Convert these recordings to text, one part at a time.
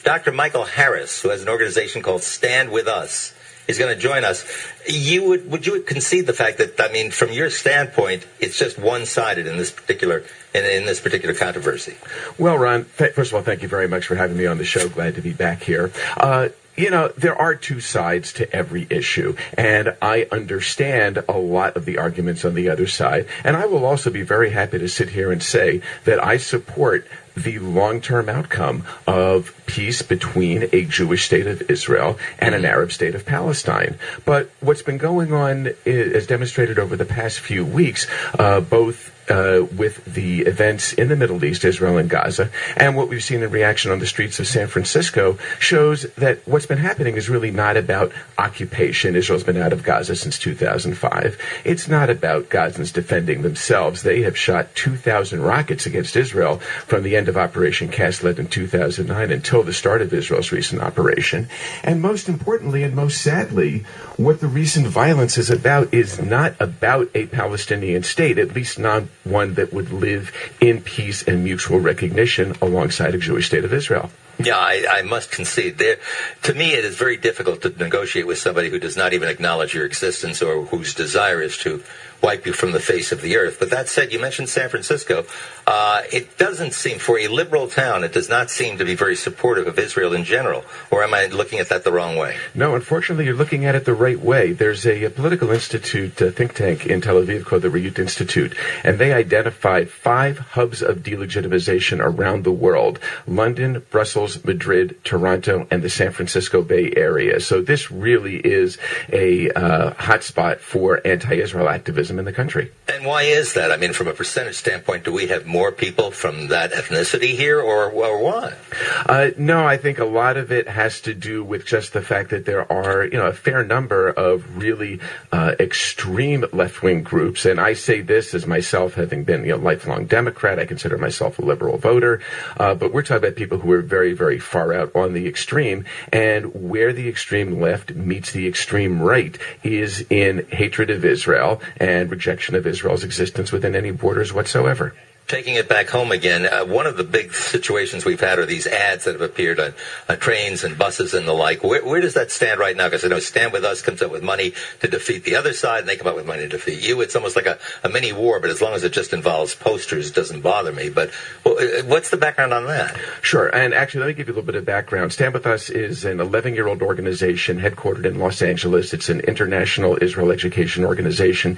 Dr. Michael Harris, who has an organization called Stand With Us, is going to join us. Would you concede the fact that, I mean, from your standpoint, it's just one-sided in this particular controversy? Well, Ron, first of all, thank you very much for having me on the show. Glad to be back here. There are two sides to every issue, and I understand a lot of the arguments on the other side, and I will also be very happy to sit here and say that I support the long-term outcome of peace between a Jewish state of Israel and an Arab state of Palestine. But what's been going on, as demonstrated over the past few weeks, both with the events in the Middle East, Israel and Gaza, and what we've seen in reaction on the streets of San Francisco, shows that what's been happening is really not about occupation. Israel's been out of Gaza since 2005. It's not about Gazans defending themselves. They have shot 2,000 rockets against Israel from the end of Operation Cast Lead in 2009 until the start of Israel's recent operation. And most importantly, and most sadly, what the recent violence is not about a Palestinian state, at least not one that would live in peace and mutual recognition alongside a Jewish state of Israel. Yeah, I must concede. To me, it is very difficult to negotiate with somebody who does not even acknowledge your existence or whose desire is to wipe you from the face of the earth. But that said, you mentioned San Francisco. It doesn't seem, for a liberal town, it does not seem to be very supportive of Israel in general. Or am I looking at that the wrong way? No, unfortunately, you're looking at it the right way. There's a political institute, think tank in Tel Aviv called the Reut Institute, and they identified 5 hubs of delegitimization around the world: London, Brussels, Madrid, Toronto, and the San Francisco Bay Area. So this really is a hotspot for anti-Israel activism in the country. And why is that? I mean, from a percentage standpoint, do we have more people from that ethnicity here, or why? No, I think a lot of it has to do with just the fact that there are, a fair number of really extreme left-wing groups. And I say this as myself having been a lifelong Democrat. I consider myself a liberal voter. But we're talking about people who are very, very far out on the extreme. And where the extreme left meets the extreme right is in hatred of Israel and rejection of Israel's existence within any borders whatsoever. Taking it back home again, one of the big situations we've had are these ads that have appeared on trains and buses and the like. Where does that stand right now? Because I know Stand With Us comes up with money to defeat the other side, and they come up with money to defeat you. It's almost like a mini war, but as long as it just involves posters, it doesn't bother me. But what's the background on that? Sure, and actually, let me give you a little bit of background. Stand With Us is an 11-year-old organization headquartered in Los Angeles. It's an international Israel education organization,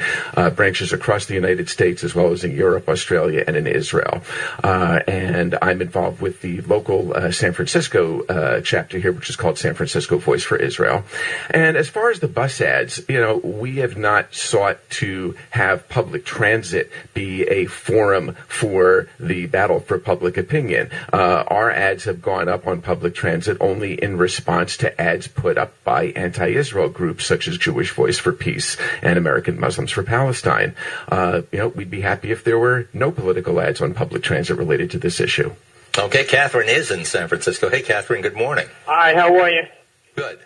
branches across the United States as well as in Europe, Australia, and in Israel. And I'm involved with the local San Francisco chapter here, which is called San Francisco Voice for Israel. And as far as the bus ads, we have not sought to have public transit be a forum for the battle for public opinion. Our ads have gone up on public transit only in response to ads put up by anti-Israel groups such as Jewish Voice for Peace and American Muslims for Palestine. We'd be happy if there were no political ads on public transit related to this issue. Okay, Catherine is in San Francisco. Hey, Catherine, good morning. Hi, how are you? Good.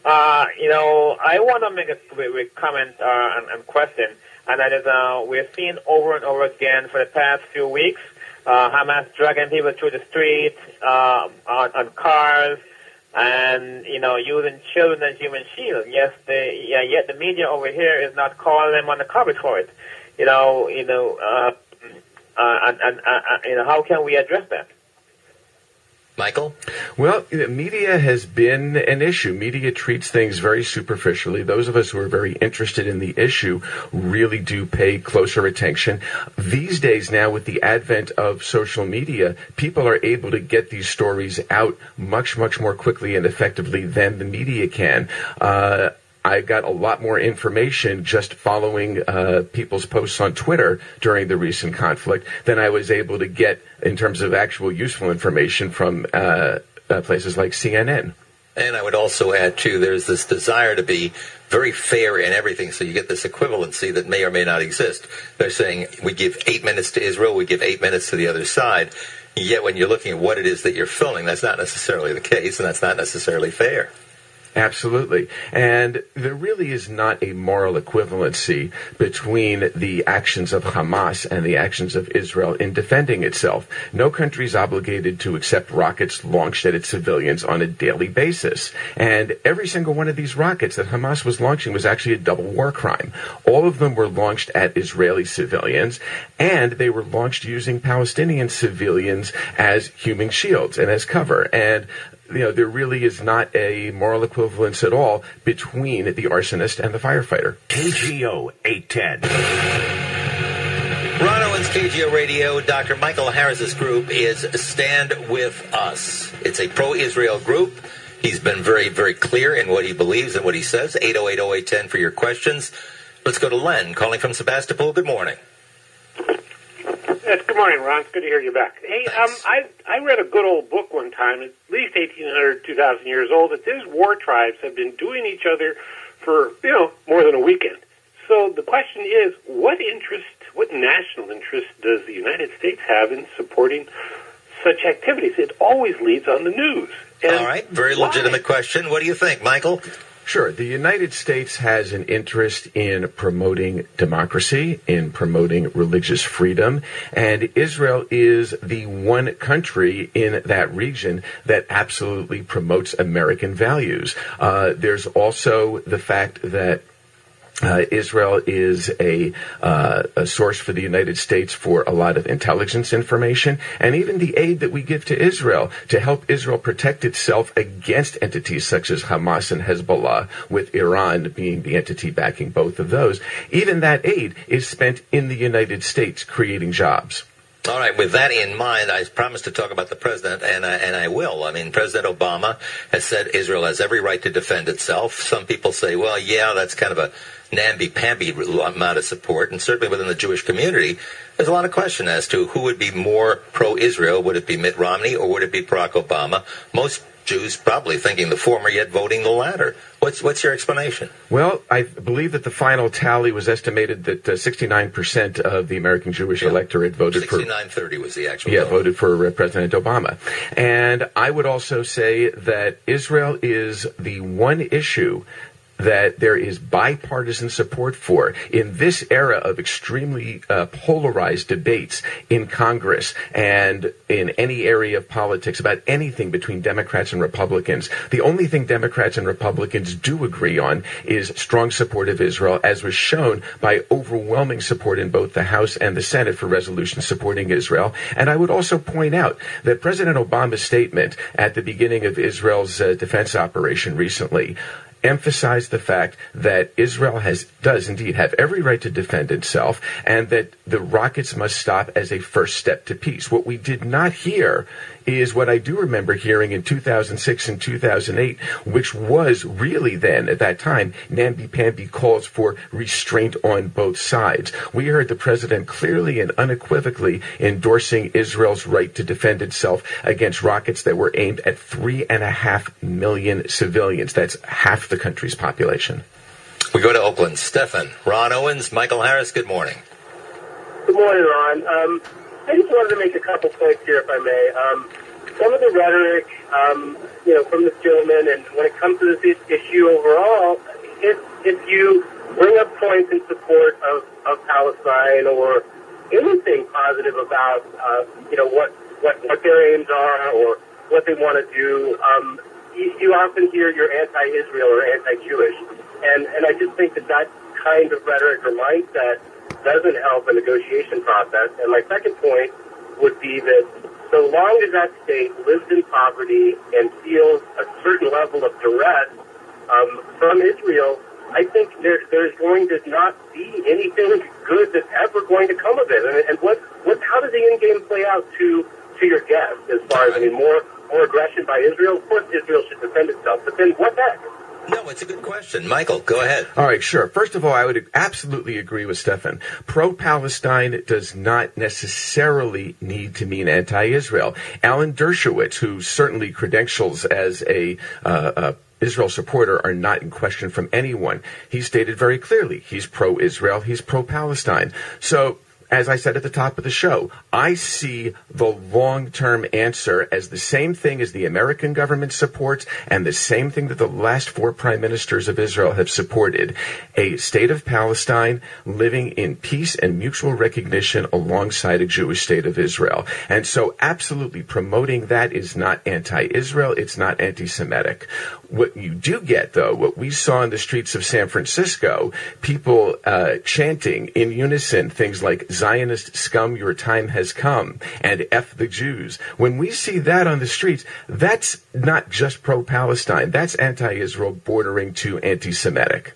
I want to make a quick comment and question, and that is we're seeing over and over again for the past few weeks Hamas dragging people through the street on cars and, using children as human shields. Yet the media over here is not calling them on the carpet for it. How can we address that? Michael? Well, media has been an issue. Media treats things very superficially. Those of us who are very interested in the issue really do pay closer attention. These days now, with the advent of social media, people are able to get these stories out much, much more quickly and effectively than the media can. I got a lot more information just following people's posts on Twitter during the recent conflict than I was able to get in terms of actual useful information from places like CNN. And I would also add, too, there's this desire to be very fair in everything, so you get this equivalency that may or may not exist. They're saying we give 8 minutes to Israel, we give 8 minutes to the other side. Yet when you're looking at what it is that you're filming, that's not necessarily the case, and that's not necessarily fair. Absolutely. And there really is not a moral equivalency between the actions of Hamas and the actions of Israel in defending itself. No country is obligated to accept rockets launched at its civilians on a daily basis. And every single one of these rockets that Hamas was launching was actually a double war crime. All of them were launched at Israeli civilians, and they were launched using Palestinian civilians as human shields and as cover. And there really is not a moral equivalence at all between the arsonist and the firefighter. KGO 810. Ron Owens, KGO Radio. Dr. Michael Harris's group is Stand With Us. It's a pro-Israel group. He's been very, very clear in what he believes and what he says. 808-0810 for your questions. Let's go to Len, calling from Sebastopol. Good morning. Yes, good morning, Ron. It's good to hear you back. Hey, I read a good old book one time, at least 1,800, 2,000 years old, that these war tribes have been doing each other for, more than a weekend. So the question is, what national interest does the United States have in supporting such activities? It always leads on the news. And all right, very legitimate question. What do you think, Michael? Sure. The United States has an interest in promoting democracy, in promoting religious freedom, and Israel is the one country in that region that absolutely promotes American values. There's also the fact that Israel is a source for the United States for a lot of intelligence information, and even the aid that we give to Israel to help Israel protect itself against entities such as Hamas and Hezbollah, with Iran being the entity backing both of those. Even that aid is spent in the United States creating jobs. All right, with that in mind, I promised to talk about the president, and I will. I mean, President Obama has said Israel has every right to defend itself. Some people say, well, yeah, that's kind of a namby-pamby amount of support, and certainly within the Jewish community, there's a lot of question as to who would be more pro-Israel. Would it be Mitt Romney or would it be Barack Obama? Most Jews probably thinking the former, yet voting the latter. What's your explanation? Well, I believe that the final tally was estimated that 69% of the American Jewish electorate voted 69-30 was the actual vote. Voted for President Obama. And I would also say that Israel is the one issue that there is bipartisan support for in this era of extremely polarized debates in Congress and in any area of politics about anything between Democrats and Republicans. The only thing Democrats and Republicans do agree on is strong support of Israel, as was shown by overwhelming support in both the House and the Senate for resolutions supporting Israel. And I would also point out that President Obama's statement at the beginning of Israel's defense operation recently emphasized the fact that Israel does indeed have every right to defend itself, and that the rockets must stop as a first step to peace. What we did not hear is what I do remember hearing in 2006 and 2008, which was really then, at that time, namby-pamby calls for restraint on both sides. We heard the president clearly and unequivocally endorsing Israel's right to defend itself against rockets that were aimed at 3.5 million civilians. That's half the country's population. We go to Oakland. Stefan, Ron Owens, Michael Harris, good morning. Good morning, Ron. I just wanted to make a couple points here, if I may. Some of the rhetoric, from this gentleman, and when it comes to this issue overall, if you bring up points in support of Palestine or anything positive about, what their aims are or what they want to do, you often hear you're anti-Israel or anti-Jewish, and I just think that kind of rhetoric or mindset doesn't help a negotiation process. And my second point would be that so long as that state lives in poverty and feels a certain level of duress from Israel, I think there's going to not be anything good that's ever going to come of it. And how does the end game play out to your guest as far as, more aggression by Israel? Of course Israel should defend itself, but then what next? No, it's a good question. Michael, go ahead. All right, sure. First of all, I would absolutely agree with Stefan. Pro-Palestine does not necessarily need to mean anti-Israel. Alan Dershowitz, who certainly credentials as a Israel supporter are not in question from anyone. He stated very clearly he's pro-Israel, he's pro-Palestine. So as I said at the top of the show, I see the long-term answer as the same thing as the American government supports and the same thing that the last 4 prime ministers of Israel have supported: a state of Palestine living in peace and mutual recognition alongside a Jewish state of Israel. And so absolutely promoting that is not anti-Israel, it's not anti-Semitic. What you do get, though, what we saw in the streets of San Francisco, people chanting in unison things like "Zionist scum, your time has come," and "F the Jews." When we see that on the streets, that's not just pro-Palestine. That's anti-Israel bordering to anti-Semitic.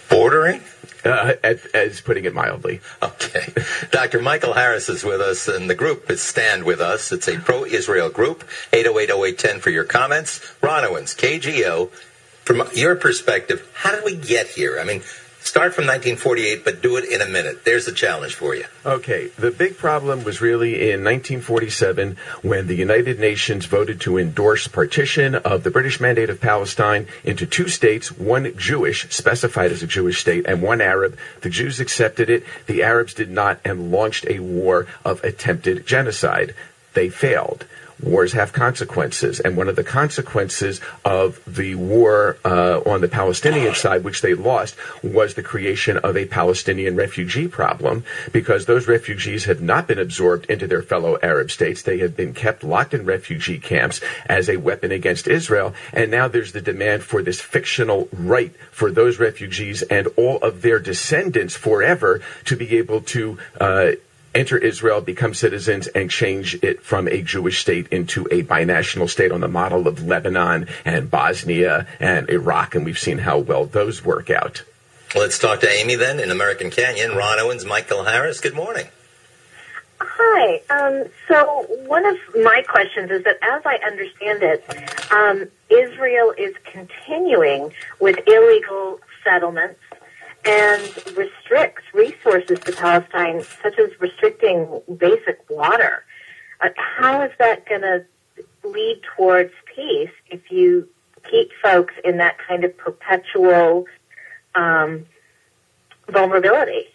Bordering? As putting it mildly. Okay. Dr. Michael Harris is with us, and the group is Stand With Us. It's a pro-Israel group. 808-0810 for your comments. Ron Owens, KGO. From your perspective, how did we get here? I mean, start from 1948, but do it in a minute. There's the challenge for you. Okay. The big problem was really in 1947 when the United Nations voted to endorse partition of the British Mandate of Palestine into 2 states, one Jewish, specified as a Jewish state, and one Arab. The Jews accepted it. The Arabs did not, and launched a war of attempted genocide. They failed. Wars have consequences, and one of the consequences of the war on the Palestinian side, which they lost, was the creation of a Palestinian refugee problem, because those refugees have not been absorbed into their fellow Arab states. They have been kept locked in refugee camps as a weapon against Israel, and now there's the demand for this fictional right for those refugees and all of their descendants forever to be able to enter Israel, become citizens, and change it from a Jewish state into a binational state on the model of Lebanon and Bosnia and Iraq, and we've seen how well those work out. Let's talk to Amy then in American Canyon. Ron Owens, Michael Harris, good morning. Hi. So one of my questions is that, as I understand it, Israel is continuing with illegal settlements and restricts resources to Palestine, such as restricting basic water. How is that going to lead towards peace if you keep folks in that kind of perpetual vulnerability?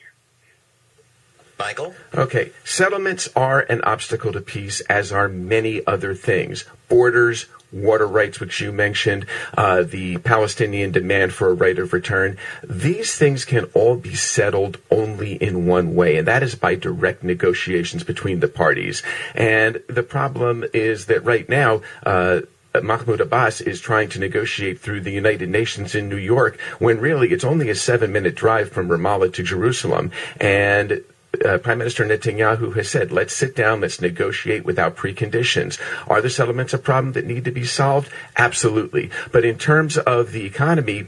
Michael? Okay. Settlements are an obstacle to peace, as are many other things. Borders, water rights, which you mentioned, the Palestinian demand for a right of return. These things can all be settled only in one way, and that is by direct negotiations between the parties. And the problem is that right now, Mahmoud Abbas is trying to negotiate through the United Nations in New York, when really it's only a 7-minute drive from Ramallah to Jerusalem. And Prime Minister Netanyahu has said, let's sit down, let's negotiate without preconditions. Are the settlements a problem that need to be solved? Absolutely. But in terms of the economy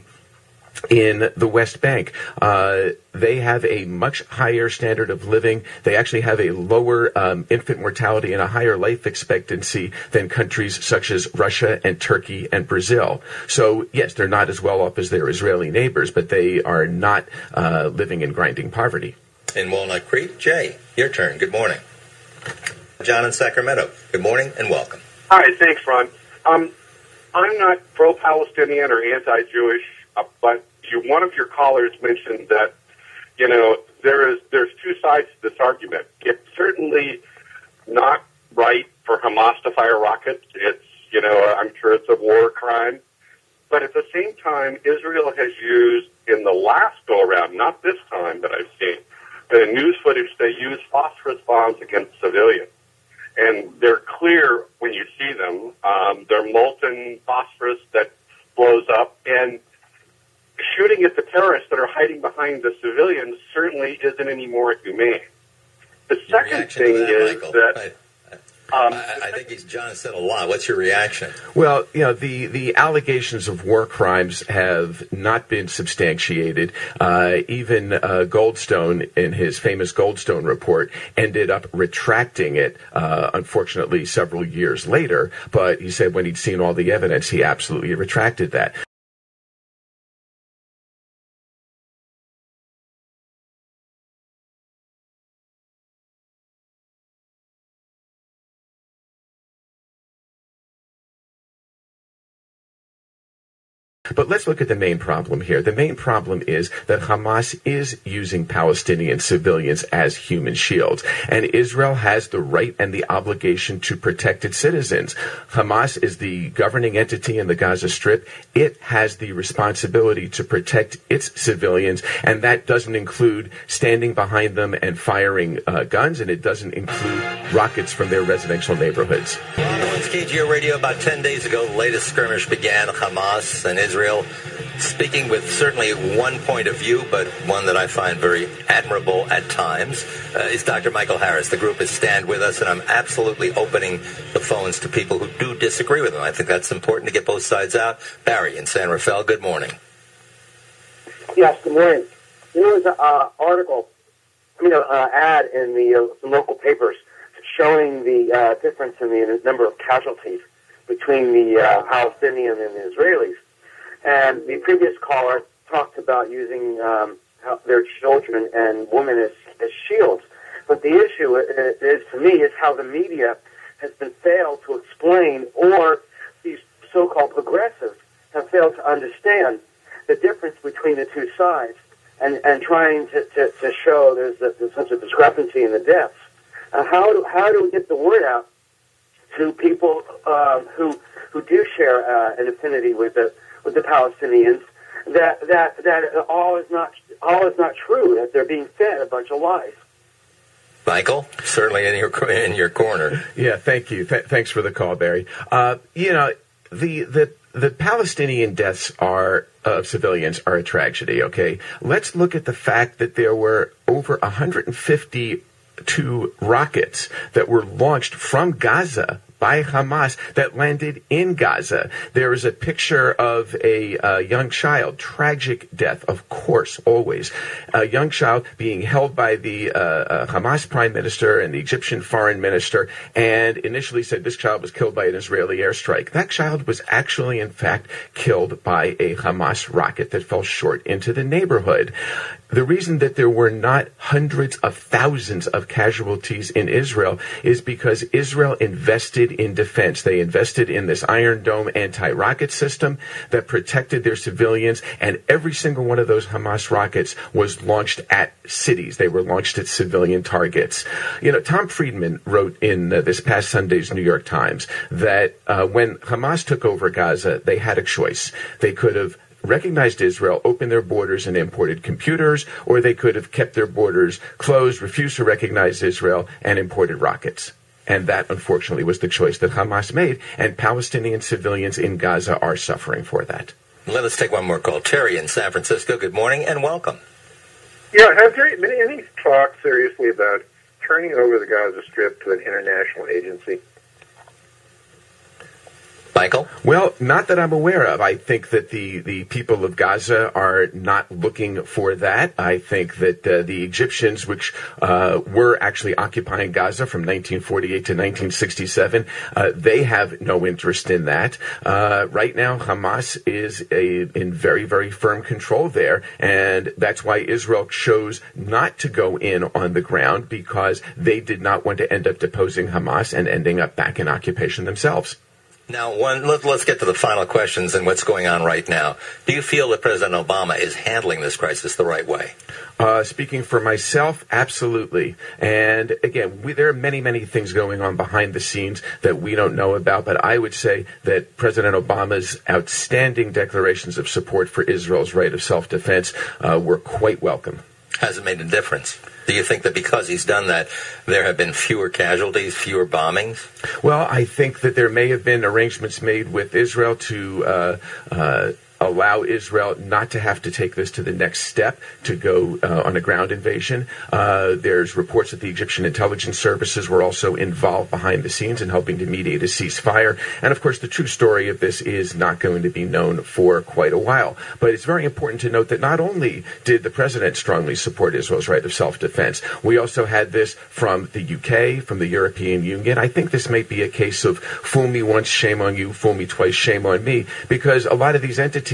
in the West Bank, they have a much higher standard of living. They actually have a lower infant mortality and a higher life expectancy than countries such as Russia and Turkey and Brazil. So, yes, they're not as well off as their Israeli neighbors, but they are not living in grinding poverty. In Walnut Creek, Jay, your turn. Good morning. John in Sacramento, good morning and welcome. Hi, thanks, Ron. I'm not pro-Palestinian or anti-Jewish, but one of your callers mentioned that, there's 2 sides to this argument. It's certainly not right for Hamas to fire rockets. It's, I'm sure it's a war crime. But at the same time, Israel has used, in the last go-around, not this time that I've seen, but in news footage, they use phosphorus bombs against civilians. And they're clear when you see them. They're molten phosphorus that blows up. And shooting at the terrorists that are hiding behind the civilians certainly isn't any more humane. The second thing is that... I think John said a lot. What's your reaction? Well, the allegations of war crimes have not been substantiated. Even Goldstone, in his famous Goldstone report, ended up retracting it, unfortunately, several years later. But he said when he'd seen all the evidence, he absolutely retracted that. But let's look at the main problem here. The main problem is that Hamas is using Palestinian civilians as human shields, and Israel has the right and the obligation to protect its citizens. Hamas is the governing entity in the Gaza Strip. It has the responsibility to protect its civilians, and that doesn't include standing behind them and firing guns, and it doesn't include rockets from their residential neighborhoods. It's KGO Radio. About 10 days ago, the latest skirmish began. Hamas and Israel speaking with certainly one point of view, but one that I find very admirable at times, is Dr. Michael Harris. The group is Stand With Us, and I'm absolutely opening the phones to people who do disagree with them. I think that's important to get both sides out. Barry in San Rafael, good morning. Yes, good morning. There was an ad in the local papers showing the difference in the number of casualties between the Palestinians and the Israelis. And the previous caller talked about using their children and women as shields. But the issue is, to me, is how the media has been failed to explain, or these so-called progressives have failed to understand the difference between the two sides, and trying to show there's such a discrepancy in the deaths. How do we get the word out to people who do share an affinity with the Palestinians that all is not true, that they're being fed a bunch of lies? Michael, certainly in your corner. Yeah, thank you. Thanks for the call, Barry. The Palestinian deaths of civilians are a tragedy, okay? Let's look at the fact that there were over 152 rockets that were launched from Gaza by Hamas that landed in Gaza. There is a picture of a young child, tragic death, of course, always. A young child being held by the Hamas prime minister and the Egyptian foreign minister, and initially said this child was killed by an Israeli airstrike. That child was actually, in fact, killed by a Hamas rocket that fell short into the neighborhood. The reason that there were not hundreds of thousands of casualties in Israel is because Israel invested in defense. They invested in this Iron Dome anti-rocket system that protected their civilians, and every single one of those Hamas rockets was launched at cities. They were launched at civilian targets. Tom Friedman wrote in this past Sunday's New York Times that when Hamas took over Gaza, they had a choice. They could have recognized Israel, opened their borders, and imported computers, or they could have kept their borders closed, refused to recognize Israel, and imported rockets. And that, unfortunately, was the choice that Hamas made, and Palestinian civilians in Gaza are suffering for that. Let us take one more call. Terry in San Francisco, good morning and welcome. Yeah, have there been any talk seriously about turning over the Gaza Strip to an international agency? Michael? Well, not that I'm aware of. I think that the people of Gaza are not looking for that. I think that the Egyptians, which were actually occupying Gaza from 1948 to 1967, they have no interest in that. Right now, Hamas is in very, very firm control there, and that's why Israel chose not to go in on the ground, because they did not want to end up deposing Hamas and ending up back in occupation themselves. Now, let's get to the final questions and what's going on right now. Do you feel that President Obama is handling this crisis the right way? Speaking for myself, absolutely. And again, there are many, many things going on behind the scenes that we don't know about, but I would say that President Obama's outstanding declarations of support for Israel's right of self-defense were quite welcome. Has it made a difference? Do you think that because he's done that, there have been fewer casualties, fewer bombings? Well, I think that there may have been arrangements made with Israel to allow Israel not to have to take this to the next step, to go on a ground invasion. There's reports that the Egyptian intelligence services were also involved behind the scenes in helping to mediate a ceasefire. And of course, the true story of this is not going to be known for quite a while. But it's very important to note that not only did the president strongly support Israel's right of self-defense, we also had this from the UK, from the European Union. I think this might be a case of fool me once, shame on you, fool me twice, shame on me, because a lot of these entities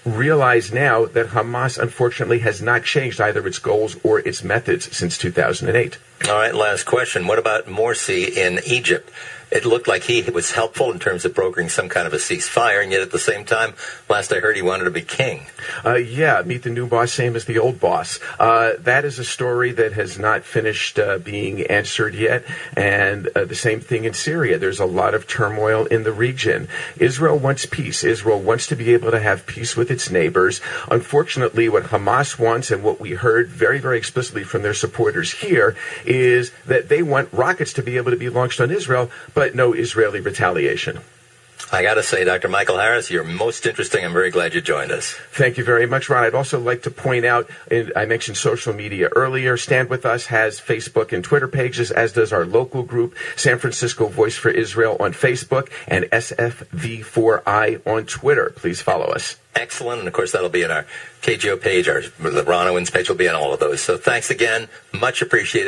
realize now that Hamas, unfortunately, has not changed either its goals or its methods since 2008. All right, last question. What about Morsi in Egypt? it looked like he was helpful in terms of brokering some kind of a ceasefire, and yet at the same time, last I heard, he wanted to be king. Yeah, meet the new boss, same as the old boss. That is a story that has not finished being answered yet, and the same thing in Syria. There's a lot of turmoil in the region. Israel wants peace. Israel wants to be able to have peace with its neighbors. Unfortunately, what Hamas wants, and what we heard very, very explicitly from their supporters here, is that they want rockets to be able to be launched on Israel, but no Israeli retaliation. I got to say, Dr. Michael Harris, you're most interesting. I'm very glad you joined us. Thank you very much, Ron. I'd also like to point out, I mentioned social media earlier. Stand With Us has Facebook and Twitter pages, as does our local group, San Francisco Voice for Israel on Facebook and SFV4I on Twitter. Please follow us. Excellent. And, of course, that'll be in our KGO page. The Ron Owens page will be on all of those. So thanks again. Much appreciated.